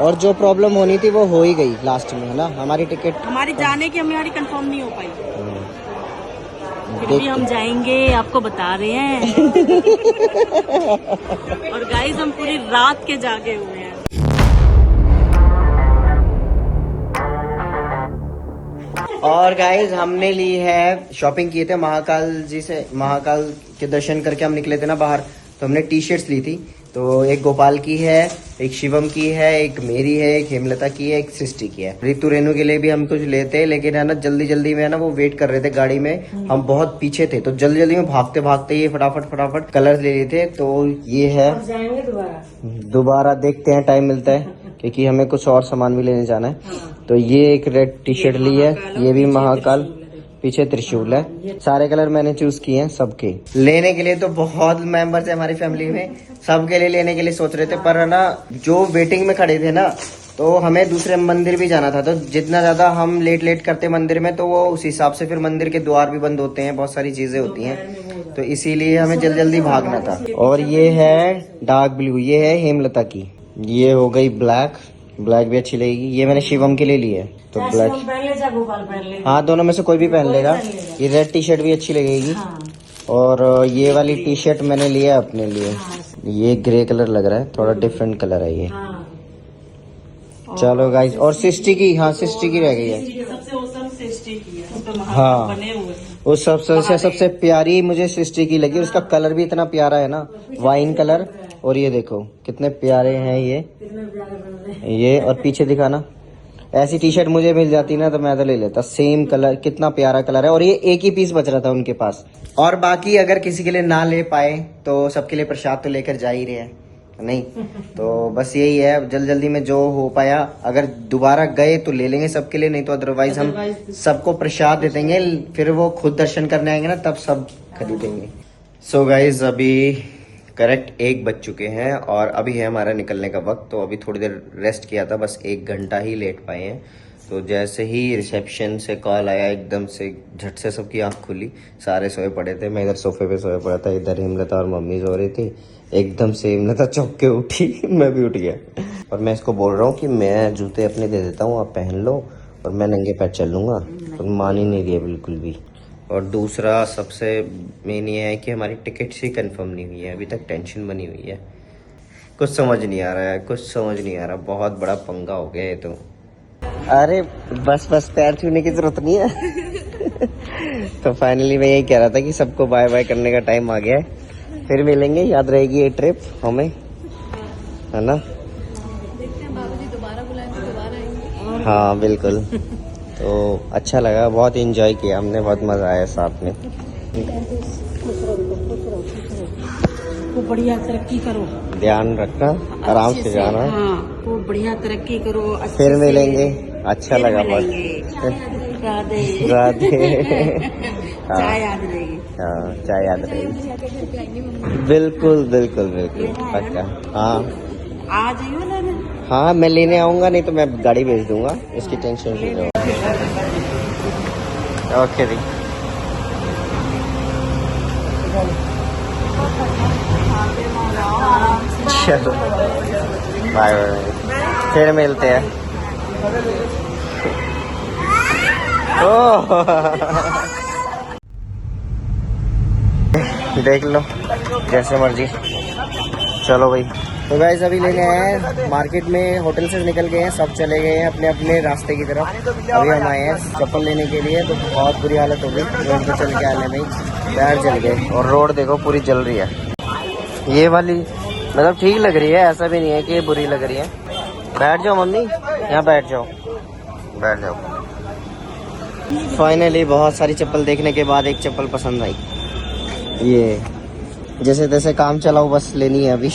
और जो प्रॉब्लम होनी थी वो हो ही गई लास्ट में, है ना। हमारी टिकट हमारी जाने की हमारी कंफर्म नहीं हो पाई, फिर भी हम जाएंगे, आपको बता रहे हैं। और गाइस हम पूरी रात के जागे हुए हैं। और गाइज हमने ली है, शॉपिंग किए थे महाकाल जी से, महाकाल के दर्शन करके हम निकले थे ना बाहर, तो हमने टी शर्ट्स ली थी। तो एक गोपाल की है, एक शिवम की है, एक मेरी है, एक हेमलता की है, एक सृष्टि की है। ऋतु रेणु के लिए भी हम कुछ लेते हैं, लेकिन है ना जल्दी जल्दी में है ना वो वेट कर रहे थे गाड़ी में, हम बहुत पीछे थे, तो जल्दी जल्दी में भागते भागते ये फटाफट कलर्स ले लिए थे। तो ये है, दोबारा देखते हैं टाइम मिलता है, क्योंकि हमें कुछ और सामान भी लेने जाना है। तो ये एक रेड टी शर्ट ली है, ये भी महाकाल, पीछे त्रिशूल है। सारे कलर मैंने चूज किए हैं सबके लेने के लिए। तो बहुत मेंबर्स है हमारी फैमिली में, सबके लिए लेने के लिए सोच रहे थे, पर है ना जो वेटिंग में खड़े थे ना, तो हमें दूसरे मंदिर भी जाना था। तो जितना ज्यादा हम लेट करते मंदिर में, तो वो उस हिसाब से फिर मंदिर के द्वार भी बंद होते हैं, बहुत सारी चीजें होती हैं, तो इसीलिए हमें जल्दी भागना था। और ये है डार्क ब्लू, ये है हेमलता की। ये हो गई ब्लैक, ब्लैक भी अच्छी लगेगी। ये मैंने शिवम के लिए ली है, तो ब्लैक हाँ दोनों में से कोई भी पहन लेगा। ये रेड टी शर्ट भी अच्छी लगेगी। और ये वाली टी शर्ट मैंने लिया अपने लिए, ये ग्रे कलर लग रहा है, थोड़ा डिफरेंट कलर है ये। चलो गाइस, और सिस्टी की, हाँ सिस्टी की रह गई है। हाँ उस सबसे प्यारी मुझे सिस्टी की लगी, उसका कलर भी इतना प्यारा है ना, वाइन कलर। और ये देखो कितने प्यारे हैं ये और पीछे दिखाना। ऐसी टी शर्ट मुझे मिल जाती ना तो मैं तो ले लेता, सेम कलर, कितना प्यारा कलर है। और ये एक ही पीस बच रहा था उनके पास। और बाकी अगर किसी के लिए ना ले पाए तो सबके लिए प्रसाद तो लेकर जा ही रहे हैं, नहीं तो बस यही है, जल्दी में जो हो पाया, अगर दोबारा गए तो ले लेंगे सबके लिए, नहीं तो अदरवाइज हम सबको प्रसाद दे देंगे, फिर वो खुद दर्शन करने आएंगे ना तब सब खरीदेंगे। सो गाइज अभी करेक्ट 1 बज चुके हैं और अभी है हमारा निकलने का वक्त। तो अभी थोड़ी देर रेस्ट किया था, बस 1 घंटा ही लेट पाए हैं। तो जैसे ही रिसेप्शन से कॉल आया, एकदम से झट से सबकी आंख खुली, सारे सोए पड़े थे। मैं इधर सोफे पे सोया पड़ा था, इधर हेमलता और मम्मी सो रही थी। एकदम से हेमलता चौंक के उठी, मैं भी उठ गया। और मैं इसको बोल रहा हूँ कि मैं जूते अपने दे देता हूँ, आप पहन लो, और मैं नंगे पैर चल लूँगा, तो मान ही नहीं रही है बिल्कुल भी। और दूसरा सबसे मेन ये है कि हमारी टिकट्स ही कंफर्म नहीं हुई है, अभी तक टेंशन बनी हुई है, कुछ समझ नहीं आ रहा है, कुछ समझ नहीं आ रहा, बहुत बड़ा पंगा हो गया है। तो अरे बस पैर छूने की जरूरत नहीं है। तो फाइनली मैं यही कह रहा था कि सबको बाय बाय करने का टाइम आ गया है, फिर मिलेंगे, याद रहेगी ये ट्रिप हमें, है ना। देखते हैं बाबूजी दोबारा बुलाएंगे, दोबारा आएंगे। हाँ बिल्कुल। तो अच्छा लगा, बहुत एंजॉय किया हमने, बहुत मजा आया साथ में। खूब बढ़िया तरक्की करो, ध्यान रखना, आराम से जाना। हाँ, खूब बढ़िया तरक्की करो, फिर मिलेंगे, अच्छा लगा बहुत। राधे राधे। चाय याद रहेगी। हाँ चाय याद रहेगी, बिल्कुल पक्का। हाँ आ जाइयो ना। हाँ मैं लेने आऊंगा, नहीं तो मैं गाड़ी भेज दूंगा, इसकी टेंशन नहीं लो। ओके जी, चलो बाय बाय, फिर मिलते हैं। ओह देख लो जैसे मर्जी, चलो भाई। तो गाइस अभी लेने आए हैं मार्केट में, होटल से निकल गए हैं, सब चले गए हैं अपने अपने रास्ते की तरफ। अभी हम आए हैं चप्पल लेने के लिए, तो बहुत बुरी हालत हो गई रोड पे चल के आने में, पैर जल गए। और रोड देखो पूरी जल रही है, ये वाली मतलब ठीक लग रही है, ऐसा भी नहीं है कि ये बुरी लग रही है। बैठ जाओ मम्मी, यहाँ बैठ जाओ। फाइनली बहुत सारी चप्पल देखने के बाद एक चप्पल पसंद आई, ये जैसे तैसे काम चलाओ, बस लेनी है अभी।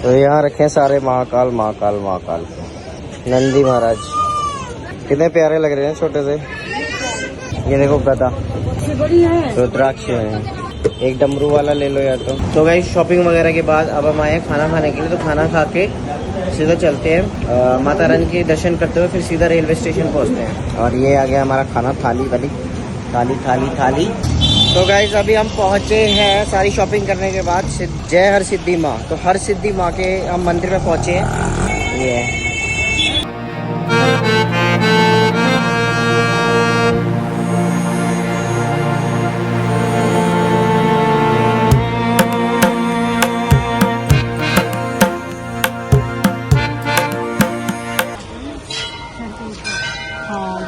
तो यहाँ रखे सारे महाकाल नंदी महाराज, कितने प्यारे लग रहे हैं छोटे से। ये देखो गदा, रुद्राक्ष है, एक डमरू वाला ले लो या तो गाइस शॉपिंग वगैरह के बाद अब हम आए खाना खाने के लिए। तो खाना खा के सीधा चलते हैं माता रानी के दर्शन करते हुए, फिर सीधा रेलवे स्टेशन पहुंचते हैं। और ये आ गया हमारा खाना, थाली वाली थाली। तो गाइस अभी हम पहुंचे हैं सारी शॉपिंग करने के बाद जय हर सिद्धि माँ। तो हर सिद्धि माँ के हम मंदिर में पहुंचे हैं। ये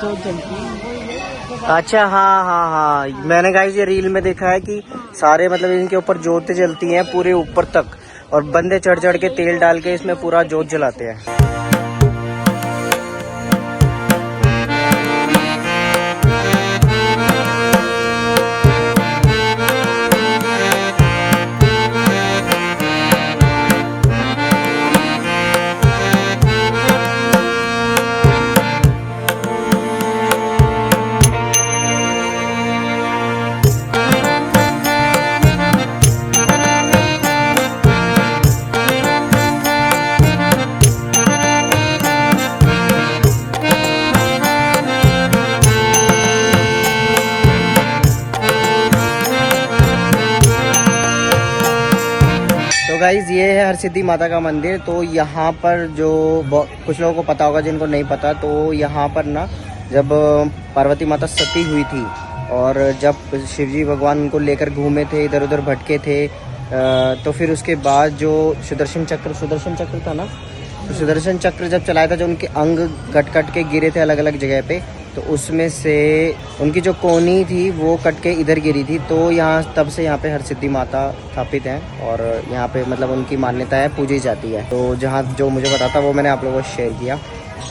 जोत जलती है। अच्छा, हाँ हाँ हाँ, मैंने गाइस ये रील में देखा है कि सारे मतलब इनके ऊपर जोत जलती हैं पूरे ऊपर तक, और बंदे चढ़ चढ़ के तेल डाल के इसमें पूरा जोत जलाते हैं। तो गाइज ये है हरसिद्धि माता का मंदिर। तो यहाँ पर जो कुछ लोगों को पता होगा, जिनको नहीं पता, तो यहाँ पर ना जब पार्वती माता सती हुई थी और जब शिवजी भगवान उनको लेकर घूमे थे, इधर उधर भटके थे, तो फिर उसके बाद जो सुदर्शन चक्र था ना, तो सुदर्शन चक्र जब चलाया था, जो उनके अंग कट कट के गिरे थे अलग अलग जगह पे, तो उसमें से उनकी जो कोनी थी वो कट के इधर गिरी थी। तो यहाँ तब से यहाँ पे हरसिद्धि माता स्थापित हैं और यहाँ पे मतलब उनकी मान्यता है, पूजी जाती है। तो जहाँ जो मुझे पता था वो मैंने आप लोगों को शेयर किया।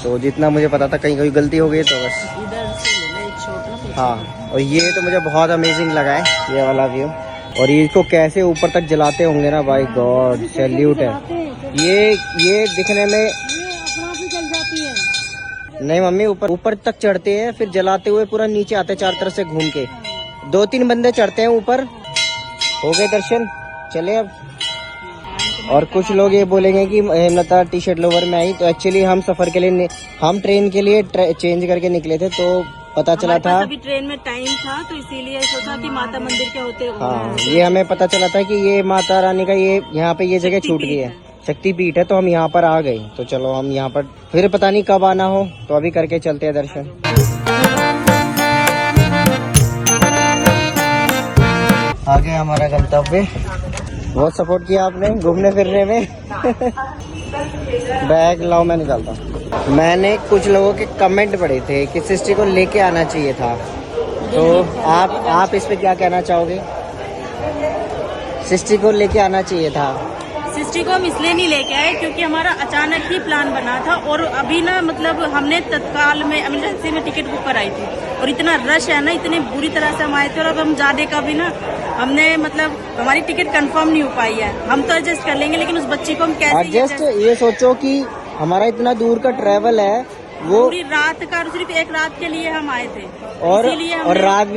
तो जितना मुझे पता था, कहीं कोई गलती हो गई तो बस इधर से लेना एक शॉट ना। हाँ, और ये तो मुझे बहुत अमेजिंग लगा है, ये वाला व्यू। और इसको कैसे ऊपर तक जलाते होंगे ना, भाई गॉड, सैल्यूट है। ये दिखने में नहीं मम्मी, ऊपर तक चढ़ते हैं, फिर जलाते हुए पूरा नीचे आते हैं चार तरफ से घूम के। 2-3 बंदे चढ़ते हैं ऊपर। हो गए दर्शन, चले अब। और कुछ लोग ये बोलेंगे कि हेमलता टी शर्ट लोवर में आई, तो एक्चुअली हम सफर के लिए, हम ट्रेन के लिए चेंज करके निकले थे, तो पता चला था अभी ट्रेन में टाइम था, तो इसीलिए सोचा कि माता मंदिर के होते। हाँ, ये हमें पता चला था कि ये माता रानी का ये यहाँ पे ये जगह छूट गई है, शक्तिपीठ है, तो हम यहाँ पर आ गए। तो चलो हम यहाँ पर फिर पता नहीं कब आना हो, तो अभी करके चलते हैं दर्शन। आ गया हमारा गंतव्य। बहुत सपोर्ट किया आपने घूमने फिरने में। बैग लाओ, मैं निकालता हूँ। मैंने कुछ लोगों के कमेंट पढ़े थे कि सिस्टर को लेके आना चाहिए था, तो आप इस पे क्या कहना चाहोगे? सिस्टर को लेके आना चाहिए था। सिस्टर को हम इसलिए नहीं लेके आए क्योंकि हमारा अचानक ही प्लान बना था, और अभी ना मतलब हमने तत्काल में इमरजेंसी में टिकट बुक कराई थी, और इतना रश है ना, इतनी बुरी तरह से हम आए थे, और अब हम जाने का भी ना हमने मतलब हमारी टिकट कंफर्म नहीं हो पाई है। हम तो एडजस्ट कर लेंगे, लेकिन उस बच्ची को हम कैसे एडजस्ट? ये सोचो कि हमारा इतना दूर का ट्रेवल है, वो पूरी रात का, सिर्फ एक रात के लिए हम आए थे, और रात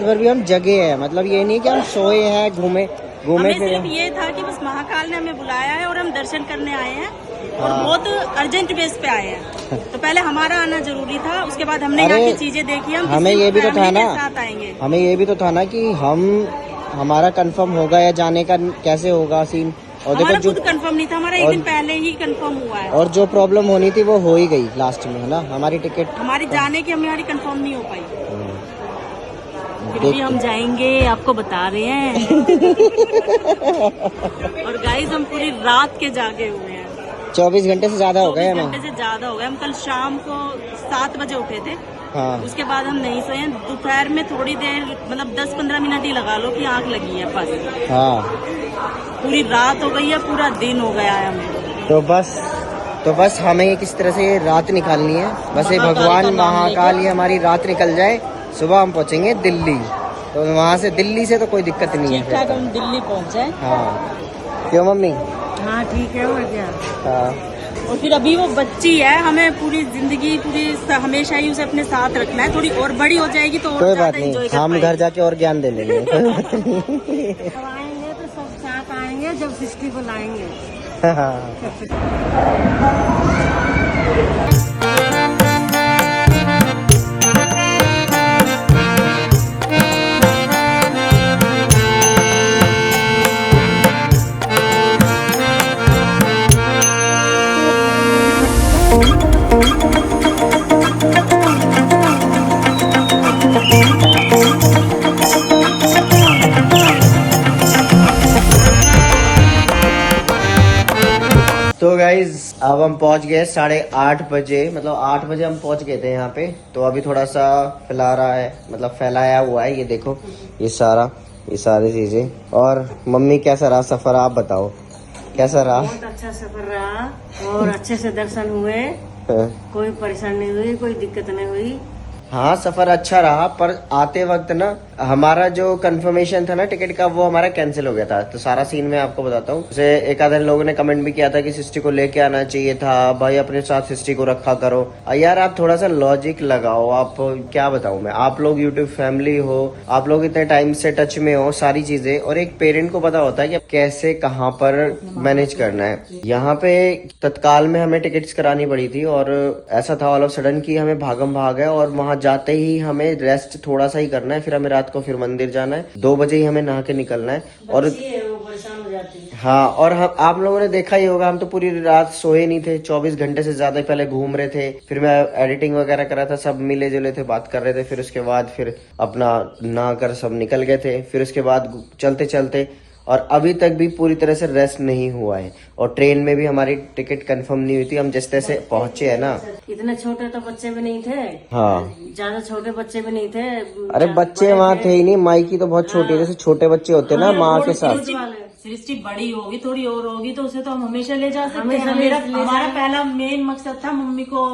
भर भी हम जगे हैं। मतलब ये नहीं कि हम सोए हैं, घूमे हमें सिर्फ ये था कि बस महाकाल ने हमें बुलाया है और हम दर्शन करने आए हैं, और बहुत अर्जेंट बेस पे आए हैं। तो पहले हमारा आना जरूरी था, उसके बाद हमने यहाँ की चीजें देखी। हमें ये भी तो था ना, साथ आएंगे, हमें ये भी तो था ना कि हमारा कंफर्म होगा या जाने का कैसे होगा सीन। और हमारा देखो, खुद कंफर्म नहीं था, हमारा एक दिन पहले ही कंफर्म हुआ है, और जो प्रॉब्लम होनी थी वो हो ही गई लास्ट में, है ना। हमारी टिकट, हमारी जाने की हमारी कंफर्म नहीं हो पाई। फिर भी हम जाएंगे, आपको बता रहे हैं। और गाइस, हम पूरी रात के जागे हुए हैं। 24 घंटे से ज्यादा हो गए हमें। 24 घंटे से ज्यादा हो गए। हम कल शाम को 7 बजे उठे थे। हाँ। उसके बाद हम नहीं सोए। दोपहर में थोड़ी देर, मतलब 10-15 मिनट ही लगा लो कि आंख लगी है बस। हाँ, पूरी रात हो गई है, पूरा दिन हो गया है हमें। तो बस हमें ये किस तरह से रात निकालनी है। बस ये भगवान महाकाल ये हमारी रात निकल जाए, सुबह हम पहुंचेंगे दिल्ली। तो वहाँ से, दिल्ली से तो कोई दिक्कत नहीं है, ठीक-ठाक हम दिल्ली पहुँच जाए। हाँ, क्यों मम्मी? हाँ ठीक है, और क्या। हाँ। और फिर अभी वो बच्ची है, हमें पूरी जिंदगी हमेशा ही उसे अपने साथ रखना है। थोड़ी और बड़ी हो जाएगी तो कोई बात नहीं, हम घर जाके और ज्ञान दे लेंगे। आएंगे तो सब साथ आएंगे जब सिस्टी को लाएंगे। तो गाइज अब अब हम पहुंच गए 8:30 बजे, मतलब 8 बजे हम पहुंच गए थे यहाँ पे। तो अभी थोड़ा सा फैला रहा है, मतलब फैलाया हुआ है, ये देखो ये सारी चीजें। और मम्मी कैसा रहा सफर, आप बताओ कैसा रहा? बहुत अच्छा सफर रहा और अच्छे से दर्शन हुए, कोई परेशानी नहीं हुई, कोई दिक्कत नहीं हुई। हाँ सफर अच्छा रहा, पर आते वक्त ना हमारा जो कंफर्मेशन था ना टिकट का, वो हमारा कैंसिल हो गया था। तो सारा सीन मैं आपको बताता हूँ। जैसे एक आधे लोगों ने कमेंट भी किया था कि सिस्टी को लेके आना चाहिए था भाई, अपने साथ सिस्टी को रखा करो। यार आप थोड़ा सा लॉजिक लगाओ। आप क्या बताऊँ मैं, आप लोग यूट्यूब फैमिली हो, आप लोग इतने टाइम से टच में हो सारी चीजें, और एक पेरेंट को पता होता है कि कैसे कहाँ पर मैनेज करना है। यहाँ पे तत्काल में हमें टिकट्स करानी पड़ी थी, और ऐसा था ऑल ऑफ सडन कि हमें भागम भाग है, और वहां जाते ही हमें रेस्ट थोड़ा सा ही करना है, फिर हमें रात को फिर मंदिर जाना है, 2 बजे ही हमें नहा के निकलना है। और वो परेशान हो जाती है। हाँ, और हम आप लोगों ने देखा ही होगा, हम तो पूरी रात सोए नहीं थे, 24 घंटे से ज्यादा पहले घूम रहे थे। फिर मैं एडिटिंग वगैरह कर रहा था, सब मिले जुले थे, बात कर रहे थे। फिर उसके बाद फिर अपना नहा कर सब निकल गए थे। फिर उसके बाद चलते चलते, और अभी तक भी पूरी तरह से रेस्ट नहीं हुआ है। और ट्रेन में भी हमारी टिकट कंफर्म नहीं हुई थी, हम जिस तरह से पहुंचे है ना। इतने छोटे तो बच्चे भी नहीं थे, हाँ ज्यादा छोटे बच्चे भी नहीं थे। अरे बच्चे वहाँ थे ही नहीं, माई की तो बहुत छोटी है, जैसे छोटे बच्चे होते हैं ना माँ के साथ। सृष्टि बड़ी होगी, थोड़ी और होगी तो उसे तो हम हमेशा ले जा सकते हैं। हमारा पहला मेन मकसद था मम्मी को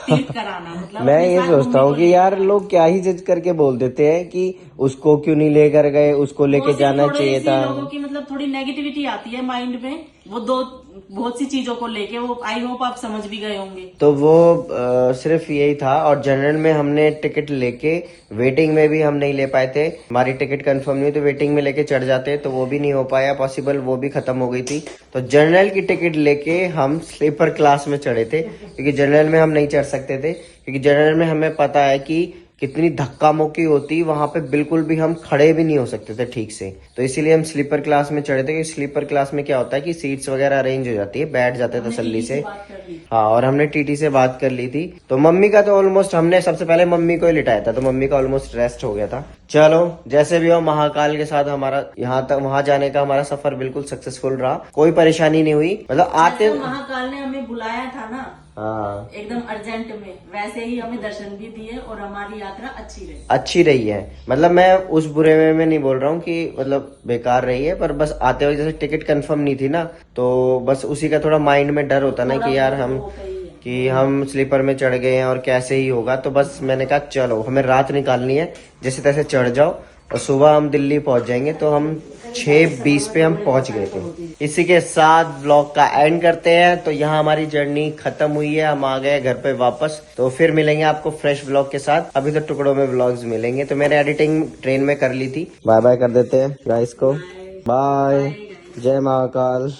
तीर्थ कराना। मतलब मैं ये सोचता हूँ कि यार लोग क्या ही जज करके बोल देते हैं कि उसको क्यों नहीं लेकर गए, उसको लेके जाना चाहिए था। लोगों की मतलब थोड़ी नेगेटिविटी आती है माइंड में, वो बहुत सी चीजों को लेके, वो आई होप आप समझ भी गए होंगे। तो वो सिर्फ यही था। और जनरल में हमने टिकट लेके, वेटिंग में भी हम नहीं ले पाए थे। हमारी टिकट कंफर्म नहीं हुई तो वेटिंग में लेके चढ़ जाते, तो वो भी नहीं हो पाया पॉसिबल, वो भी खत्म हो गई थी। तो जनरल की टिकट लेके हम स्लीपर क्लास में चढ़े थे, क्योंकि जनरल में हम नहीं चढ़ सकते थे, क्योंकि जनरल में हमें पता है कि कितनी धक्का मुक्की होती, वहां पे बिल्कुल भी हम खड़े भी नहीं हो सकते थे ठीक से। तो इसीलिए हम स्लीपर क्लास में चढ़े थे, क्योंकि स्लीपर क्लास में क्या होता है कि सीट्स वगैरह अरेंज हो जाती है, बैठ जाते तसल्ली से। हाँ, और हमने टीटी से बात कर ली थी। तो मम्मी का तो ऑलमोस्ट, हमने सबसे पहले मम्मी को ही लिटाया था, तो मम्मी का ऑलमोस्ट रेस्ट हो गया था। चलो जैसे भी हो, महाकाल के साथ हमारा यहाँ तक वहां जाने का हमारा सफर बिल्कुल सक्सेसफुल रहा, कोई परेशानी नहीं हुई। मतलब आते महाकाल ने हमें बुलाया था ना, हाँ एकदम अर्जेंट में, वैसे ही हमें दर्शन भी दिए और हमारी यात्रा अच्छी रही है। मतलब मैं उस बुरे में नहीं बोल रहा हूँ कि मतलब बेकार रही है, पर बस आते हुए जैसे टिकट कंफर्म नहीं थी ना, तो बस उसी का थोड़ा माइंड में डर होता ना कि यार हम स्लीपर में चढ़ गए हैं और कैसे ही होगा। तो बस मैंने कहा चलो हमें रात निकालनी है, जैसे तैसे चढ़ जाओ, और सुबह हम दिल्ली पहुंच जाएंगे। तो हम 6:20 पे हम पहुंच गए थे। इसी के साथ ब्लॉग का एंड करते हैं। तो यहाँ हमारी जर्नी खत्म हुई है, हम आ गए घर पे वापस। तो फिर मिलेंगे आपको फ्रेश ब्लॉग के साथ। अभी तो टुकड़ों में ब्लॉग्स मिलेंगे। तो मैंने एडिटिंग ट्रेन में कर ली थी। बाय बाय कर देते हैं गाइस को, बाय, जय Mahakal.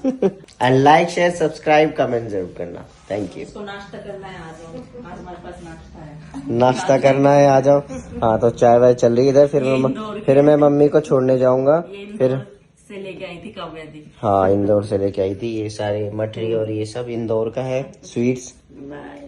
And like share subscribe comment जरूर करना। Thank you. इसको नाश्ता करना है, आ जाओ, आज हमारे पास नाश्ता है। नाश्ता करना है, आ जाओ। हाँ तो चाय वाय चल रही है इधर। फिर मैं मम्मी को छोड़ने जाऊंगा। फिर से लेके आई थी काव्या दी। हाँ इंदौर से लेके आई थी ये सारे मठरी, और ये सब इंदौर का है स्वीट्स। बाय।